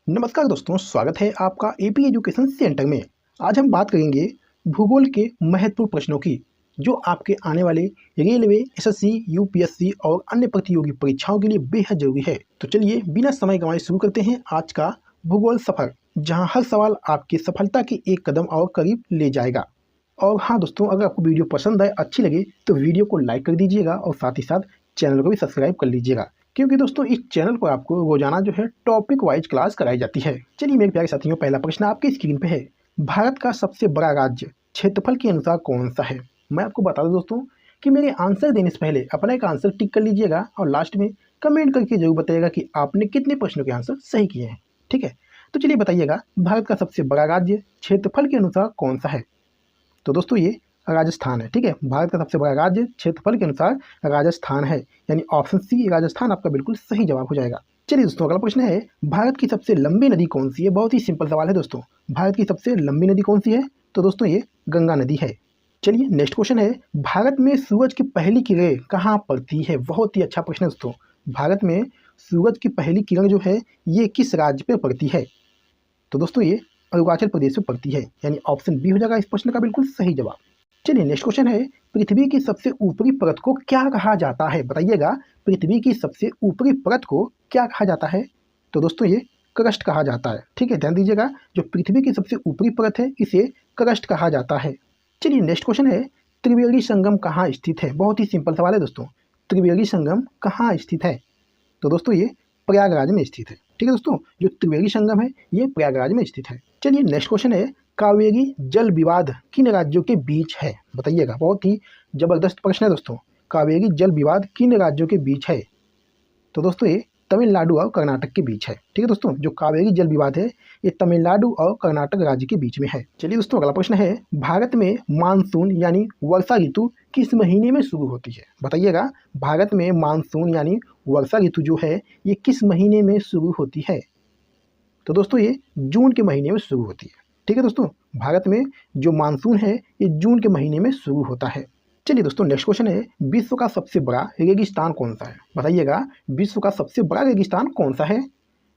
नमस्कार दोस्तों, स्वागत है आपका एपी एजुकेशन सेंटर में। आज हम बात करेंगे भूगोल के महत्वपूर्ण प्रश्नों की, जो आपके आने वाले रेलवे, एसएससी, यूपीएससी और अन्य प्रतियोगी परीक्षाओं के लिए बेहद जरूरी है। तो चलिए बिना समय गंवाए शुरू करते हैं आज का भूगोल सफर, जहां हर सवाल आपकी सफलता के एक कदम और करीब ले जाएगा। और हाँ दोस्तों, अगर आपको वीडियो पसंद आए, अच्छी लगे तो वीडियो को लाइक कर दीजिएगा और साथ ही साथ चैनल को भी सब्सक्राइब कर लीजिएगा, क्योंकि दोस्तों इस चैनल पर आपको रोजाना जो है टॉपिक वाइज क्लास कराई जाती है। चलिए मेरे प्यारे साथियों, पहला प्रश्न आपके स्क्रीन पे है। भारत का सबसे बड़ा राज्य क्षेत्रफल के अनुसार कौन सा है? मैं आपको बता दूं दोस्तों कि मेरे आंसर देने से पहले अपना एक आंसर टिक कर लीजिएगा और लास्ट में कमेंट करके जरूर बताइएगा कि आपने कितने प्रश्नों के आंसर सही किए हैं। ठीक है, तो चलिए बताइएगा, भारत का सबसे बड़ा राज्य क्षेत्रफल के अनुसार कौन सा है? तो दोस्तों ये राजस्थान है। ठीक है, भारत का सबसे बड़ा राज्य क्षेत्रफल के अनुसार राजस्थान है, यानी ऑप्शन सी राजस्थान आपका बिल्कुल सही जवाब हो जाएगा। चलिए दोस्तों, अगला प्रश्न है, भारत की सबसे लंबी नदी कौन सी है? बहुत ही सिंपल सवाल है दोस्तों, भारत की सबसे लंबी नदी कौन सी है? तो दोस्तों ये गंगा नदी है। चलिए नेक्स्ट क्वेश्चन है, भारत में सूरज की पहली किरण कहाँ पड़ती है? बहुत ही अच्छा प्रश्न है दोस्तों, भारत में सूरज की पहली किरण जो है ये किस राज्य पे पड़ती है? तो दोस्तों ये अरुणाचल प्रदेश में पड़ती है, यानी ऑप्शन बी हो जाएगा इस प्रश्न का बिल्कुल सही जवाब। चलिए नेक्स्ट क्वेश्चन है, पृथ्वी की सबसे ऊपरी परत को क्या कहा जाता है? बताइएगा, पृथ्वी की सबसे ऊपरी परत को क्या कहा जाता है? तो दोस्तों ये क्रस्ट कहा जाता है। ठीक है, ध्यान दीजिएगा, जो पृथ्वी की सबसे ऊपरी परत है इसे क्रस्ट कहा जाता है। चलिए नेक्स्ट क्वेश्चन है, त्रिवेणी संगम कहाँ स्थित है? बहुत ही सिंपल सवाल है दोस्तों, त्रिवेणी संगम कहाँ स्थित है? तो दोस्तों ये प्रयागराज में स्थित है। ठीक है दोस्तों, जो त्रिवेणी संगम है ये प्रयागराज में स्थित है। चलिए नेक्स्ट क्वेश्चन है, कावेरी जल विवाद किन राज्यों के बीच है? बताइएगा, बहुत ही जबरदस्त प्रश्न है दोस्तों, कावेरी जल विवाद किन राज्यों के बीच है? तो दोस्तों ये तमिलनाडु और कर्नाटक के बीच है। ठीक है दोस्तों, जो कावेरी जल विवाद है ये तमिलनाडु और कर्नाटक राज्य के बीच में है। चलिए दोस्तों, अगला प्रश्न है, भारत में मानसून यानी वर्षा ऋतु किस महीने में शुरू होती है? बताइएगा, भारत में मानसून यानी वर्षा ऋतु जो है ये किस महीने में शुरू होती है? तो दोस्तों ये जून के महीने में शुरू होती है। ठीक है दोस्तों, भारत में जो मानसून है ये जून के महीने में शुरू होता है। चलिए दोस्तों, नेक्स्ट क्वेश्चन है, विश्व का सबसे बड़ा रेगिस्तान कौन सा है? बताइएगा, विश्व का सबसे बड़ा रेगिस्तान कौन सा है?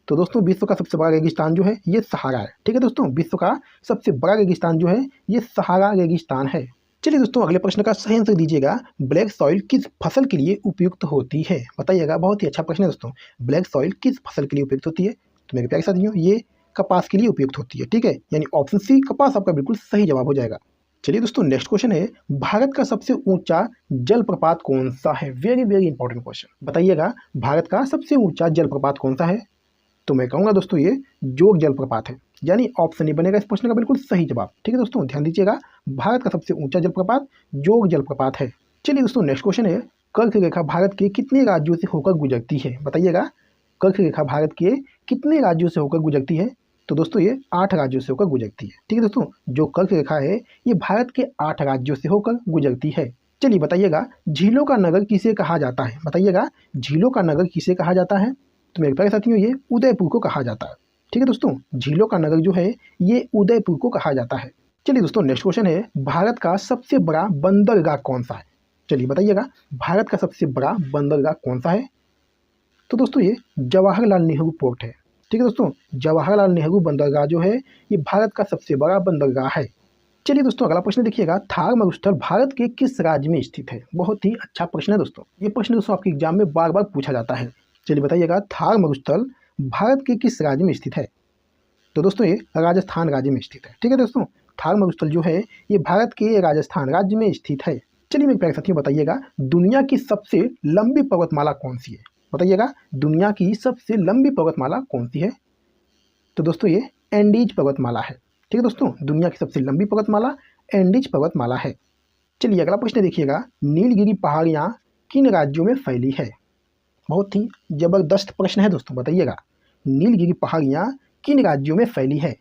तो दोस्तों विश्व का सबसे बड़ा रेगिस्तान जो है ये सहारा है। ठीक है दोस्तों, विश्व का सबसे बड़ा रेगिस्तान जो है ये सहारा रेगिस्तान है। चलिए दोस्तों, अगले प्रश्न का सही आंसर दीजिएगा, ब्लैक सॉइल किस फसल के लिए उपयुक्त होती है? बताइएगा, बहुत ही अच्छा प्रश्न है दोस्तों, ब्लैक सॉइल किस फसल के लिए उपयुक्त होती है? तो मेरे प्यारे साथियों ये कपास के लिए उपयुक्त होती है। ठीक है, यानी ऑप्शन सी कपास आपका बिल्कुल सही जवाब हो जाएगा। चलिए दोस्तों, नेक्स्ट क्वेश्चन है, भारत का सबसे ऊंचा जलप्रपात कौन सा है? Very very important question. बताइएगा, भारत का सबसे ऊंचा जलप्रपात कौन सा है? तो मैं कहूँगा दोस्तों ये जोग जलप्रपात है, यानी ऑप्शन ए बनेगा इस प्रश्न का बिल्कुल सही जवाब। ठीक है दोस्तों, ध्यान दीजिएगा, भारत का सबसे ऊंचा जलप्रपात जोग जलप्रपात है। चलिए दोस्तों, नेक्स्ट क्वेश्चन है, कर्क रेखा भारत के कितने राज्यों से होकर गुजरती है? बताइएगा, कर्क रेखा भारत के कितने राज्यों से होकर गुजरती है? तो दोस्तों ये 8 राज्यों से होकर गुजरती है। ठीक है दोस्तों, जो कर्क रेखा है ये भारत के 8 राज्यों से होकर गुजरती है। चलिए बताइएगा, झीलों का नगर किसे कहा जाता है? बताइएगा, झीलों का नगर किसे कहा जाता है? तो मेरे प्यारे साथियों ये उदयपुर को कहा जाता है। ठीक है दोस्तों, झीलों का नगर जो है ये उदयपुर को कहा जाता है। चलिए दोस्तों, नेक्स्ट क्वेश्चन है, भारत का सबसे बड़ा बंदरगाह कौन सा है? चलिए बताइएगा, भारत का सबसे बड़ा बंदरगाह कौन सा है? तो दोस्तों ये जवाहरलाल नेहरू पोर्ट है। ठीक है दोस्तों, जवाहरलाल नेहरू बंदरगाह जो है ये भारत का सबसे बड़ा बंदरगाह है। चलिए दोस्तों, अगला प्रश्न देखिएगा, थार मरुस्थल भारत के किस राज्य में स्थित है? बहुत ही अच्छा प्रश्न है दोस्तों, ये प्रश्न दोस्तों आपके एग्जाम में बार बार पूछा जाता है। चलिए बताइएगा, थार मरुस्थल भारत के किस राज्य में स्थित है? तो दोस्तों ये राजस्थान राज्य में स्थित है। ठीक है दोस्तों, थार मरुस्थल जो है ये भारत के राजस्थान राज्य में स्थित है। चलिए मेरे प्यारे साथियों बताइएगा, दुनिया की सबसे लंबी पर्वतमाला कौन सी है? बताइएगा, दुनिया की सबसे लंबी पर्वतमाला कौन सी है? तो दोस्तों ये एंडीज पर्वतमाला है। ठीक है दोस्तों, दुनिया की सबसे लंबी पर्वतमाला एंडीज पर्वतमाला है। चलिए अगला प्रश्न देखिएगा, नीलगिरी पहाड़ियाँ किन राज्यों में फैली है? बहुत ही जबरदस्त प्रश्न है दोस्तों, बताइएगा, नीलगिरी पहाड़ियाँ किन राज्यों में फैली है?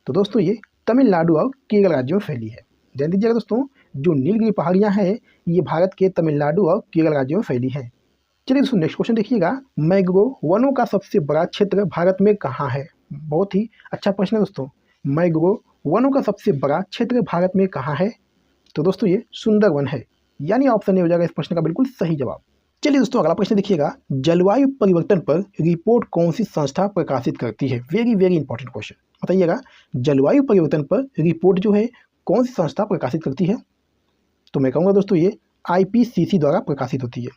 तो दोस्तों ये तमिलनाडु और केरल राज्यों में फैली है। ध्यान दीजिएगा दोस्तों, जो नीलगिरी पहाड़ियाँ हैं ये भारत के तमिलनाडु और केरल राज्यों में फैली है। चलिए दोस्तों, नेक्स्ट क्वेश्चन देखिएगा, मैंग्रोव वनों का सबसे बड़ा क्षेत्र भारत में कहाँ है? बहुत ही अच्छा प्रश्न है दोस्तों, मैंग्रोव वनों का सबसे बड़ा क्षेत्र भारत में कहाँ है? तो दोस्तों ये सुंदरवन है, यानी ऑप्शन ए हो जाएगा इस प्रश्न का बिल्कुल सही जवाब। चलिए दोस्तों अगला प्रश्न देखिएगा, जलवायु परिवर्तन पर रिपोर्ट कौन सी संस्था प्रकाशित करती है? वेरी वेरी इंपॉर्टेंट क्वेश्चन, बताइएगा जलवायु परिवर्तन पर रिपोर्ट जो है कौन सी संस्था प्रकाशित करती है? तो मैं कहूँगा दोस्तों ये IPCC द्वारा प्रकाशित होती है।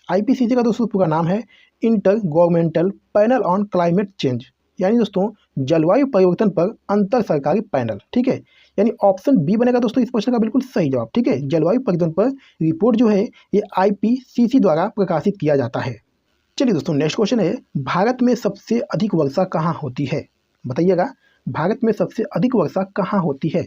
IPCC का दोस्तों पूरा नाम है inter governmental panel on climate change, यानी दोस्तों जलवायु परिवर्तन पर अंतर सरकारी पैनल, ठीक है। यानी ऑप्शन बी बनेगा दोस्तों इस प्रश्न का बिल्कुल सही जवाब, ठीक है। जलवायु परिवर्तन पर रिपोर्ट जो है ये IPCC द्वारा प्रकाशित किया जाता है। चलिए दोस्तों नेक्स्ट क्वेश्चन है, भारत में सबसे अधिक वर्षा कहाँ होती है? बताइएगा भारत में सबसे अधिक वर्षा कहाँ होती है?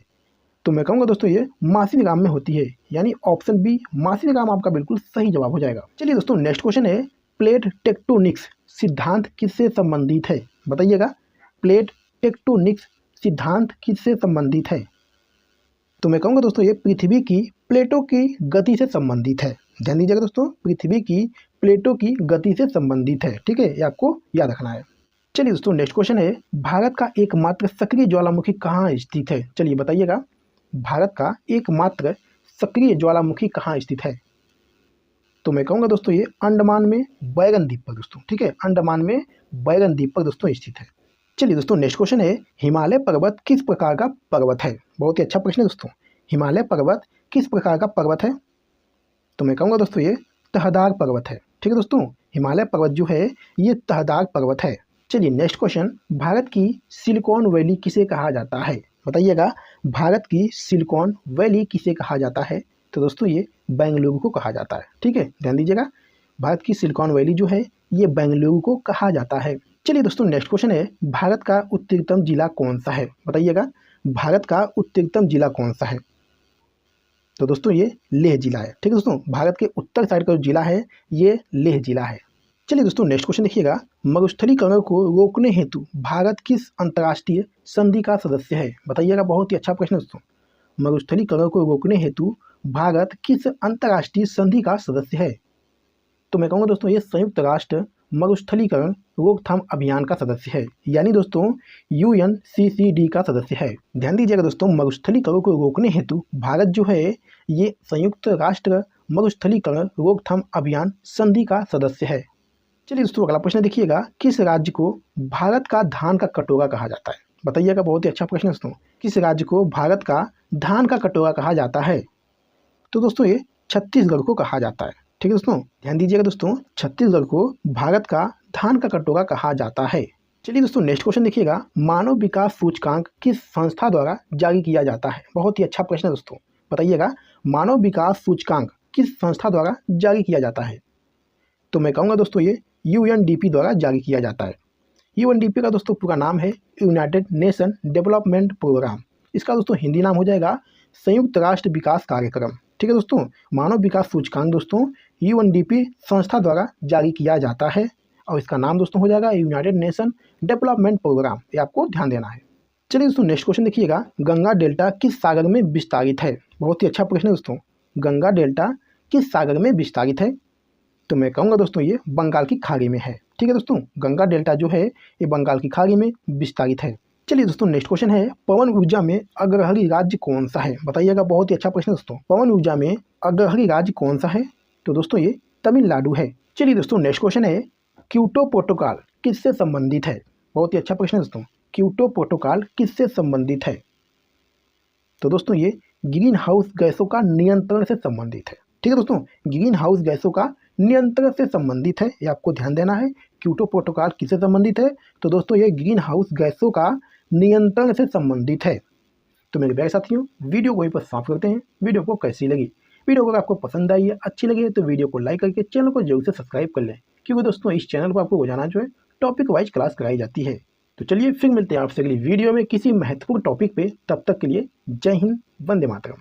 तो मैं कहूँगा दोस्तों ये मासिनगाम में होती है, यानी ऑप्शन बी मासिनगाम आपका बिल्कुल सही जवाब हो जाएगा। चलिए दोस्तों नेक्स्ट क्वेश्चन है, प्लेट टेक्टोनिक्स सिद्धांत किससे संबंधित है? बताइएगा प्लेट टेक्टोनिक्स सिद्धांत किससे संबंधित है? तो मैं कहूँगा दोस्तों ये पृथ्वी की प्लेटों की गति से संबंधित है। ध्यान दीजिएगा दोस्तों, पृथ्वी की प्लेटों की गति से संबंधित है, ठीक है, ये आपको याद रखना है। चलिए दोस्तों नेक्स्ट क्वेश्चन है, भारत का एकमात्र सक्रिय ज्वालामुखी कहाँ स्थित है? चलिए बताइएगा भारत का एकमात्र सक्रिय ज्वालामुखी कहाँ स्थित है? तो मैं कहूँगा दोस्तों ये अंडमान में बैगन द्वीप पर दोस्तों, ठीक है, अंडमान में बैगन द्वीप पर दोस्तों स्थित है। चलिए दोस्तों नेक्स्ट क्वेश्चन है, हिमालय पर्वत किस प्रकार का पर्वत है? बहुत ही अच्छा प्रश्न है दोस्तों, हिमालय पर्वत किस प्रकार का पर्वत है? तो मैं कहूँगा दोस्तों ये तहदार पर्वत है, ठीक है दोस्तों, हिमालय पर्वत जो है ये तहदार पर्वत है। चलिए नेक्स्ट क्वेश्चन, भारत की सिलिकॉन वैली किसे कहा जाता है? बताइएगा भारत की सिलिकॉन वैली किसे कहा जाता है? तो दोस्तों ये बेंगलुरु को कहा जाता है, ठीक है, ध्यान दीजिएगा भारत की सिलिकॉन वैली जो है ये बेंगलुरु को कहा जाता है। चलिए दोस्तों नेक्स्ट क्वेश्चन है, भारत का उत्तरतम जिला कौन सा है? बताइएगा भारत का उत्तरतम जिला कौन सा है? तो दोस्तों ये लेह जिला है, ठीक है दोस्तों, भारत के उत्तर साइड का जो जिला है ये लेह जिला है। चलिए दोस्तों नेक्स्ट क्वेश्चन देखिएगा, मरुस्थलीकरण को रोकने हेतु भारत किस अंतर्राष्ट्रीय संधि का सदस्य है? बताइएगा बहुत ही अच्छा प्रश्न दोस्तों, मरुस्थलीकरण को रोकने हेतु भारत किस अंतर्राष्ट्रीय संधि का सदस्य है? तो मैं कहूँगा दोस्तों ये संयुक्त राष्ट्र मरुस्थलीकरण रोकथाम अभियान का सदस्य है, यानी दोस्तों UNCCD का सदस्य है। ध्यान दीजिएगा दोस्तों, मरुस्थलीकरण को रोकने हेतु भारत जो है ये संयुक्त राष्ट्र मरुस्थलीकरण रोकथाम अभियान संधि का सदस्य है। चलिए दोस्तों अगला प्रश्न देखिएगा, किस राज्य को भारत का धान का कटोरा कहा जाता है? बताइएगा बहुत ही अच्छा प्रश्न दोस्तों, किस राज्य को भारत का धान का कटोरा कहा जाता है? तो दोस्तों ये छत्तीसगढ़ को कहा जाता है, ठीक है दोस्तों, ध्यान दीजिएगा दोस्तों, छत्तीसगढ़ को भारत का धान का कटोरा कहा जाता है। चलिए दोस्तों नेक्स्ट क्वेश्चन देखिएगा, मानव विकास सूचकांक किस संस्था द्वारा जारी किया जाता है? बहुत ही अच्छा प्रश्न है दोस्तों, बताइएगा मानव विकास सूचकांक किस संस्था द्वारा जारी किया जाता है? तो मैं कहूँगा दोस्तों ये UNDP द्वारा जारी किया जाता है। UNDP का दोस्तों पूरा नाम है यूनाइटेड नेशन डेवलपमेंट प्रोग्राम, इसका दोस्तों हिंदी नाम हो जाएगा संयुक्त राष्ट्र विकास कार्यक्रम, ठीक है दोस्तों। मानव विकास सूचकांक दोस्तों UNDP संस्था द्वारा जारी किया जाता है और इसका नाम दोस्तों हो जाएगा यूनाइटेड नेशन डेवलपमेंट प्रोग्राम, ये आपको ध्यान देना है। चलिए दोस्तों नेक्स्ट क्वेश्चन देखिएगा, गंगा डेल्टा किस सागर में विस्तारित है? बहुत ही अच्छा प्रश्न है दोस्तों, गंगा डेल्टा किस सागर में विस्तारित है? तो मैं कहूँगा दोस्तों ये बंगाल की खाड़ी में है, ठीक है दोस्तों, गंगा डेल्टा जो है ये बंगाल की खाड़ी में विस्तारित है। चलिए दोस्तों नेक्स्ट क्वेश्चन है, पवन ऊर्जा में अग्रणी राज्य कौन सा है? बताइएगा बहुत ही अच्छा प्रश्न दोस्तों, पवन ऊर्जा में अग्रणी राज्य कौन सा है? तो दोस्तों ये तमिलनाडु है। चलिए दोस्तों नेक्स्ट क्वेश्चन है, क्योटो प्रोटोकॉल किससे संबंधित है? बहुत ही अच्छा प्रश्न दोस्तों, क्योटो प्रोटोकॉल किससे संबंधित है? तो दोस्तों ये ग्रीन हाउस गैसों का नियंत्रण से संबंधित है, ठीक है दोस्तों, ग्रीन हाउस गैसों का नियंत्रण से संबंधित है, ये आपको ध्यान देना है। क्योटो प्रोटोकॉल किससे संबंधित है? तो दोस्तों ये ग्रीन हाउस गैसों का नियंत्रण से संबंधित है। तो मेरे प्यारे साथियों वीडियो को यहीं पर समाप्त करते हैं। वीडियो को कैसी लगी? वीडियो अगर आपको पसंद आई है, अच्छी लगी है तो वीडियो को लाइक करके चैनल को जरूर से सब्सक्राइब कर लें, क्योंकि दोस्तों इस चैनल पर आपको रोजाना जो है टॉपिक वाइज क्लास कराई जाती है। तो चलिए फिर मिलते हैं आपसे अगली वीडियो में किसी महत्वपूर्ण टॉपिक पे, तब तक के लिए जय हिंद, वंदे मातरम।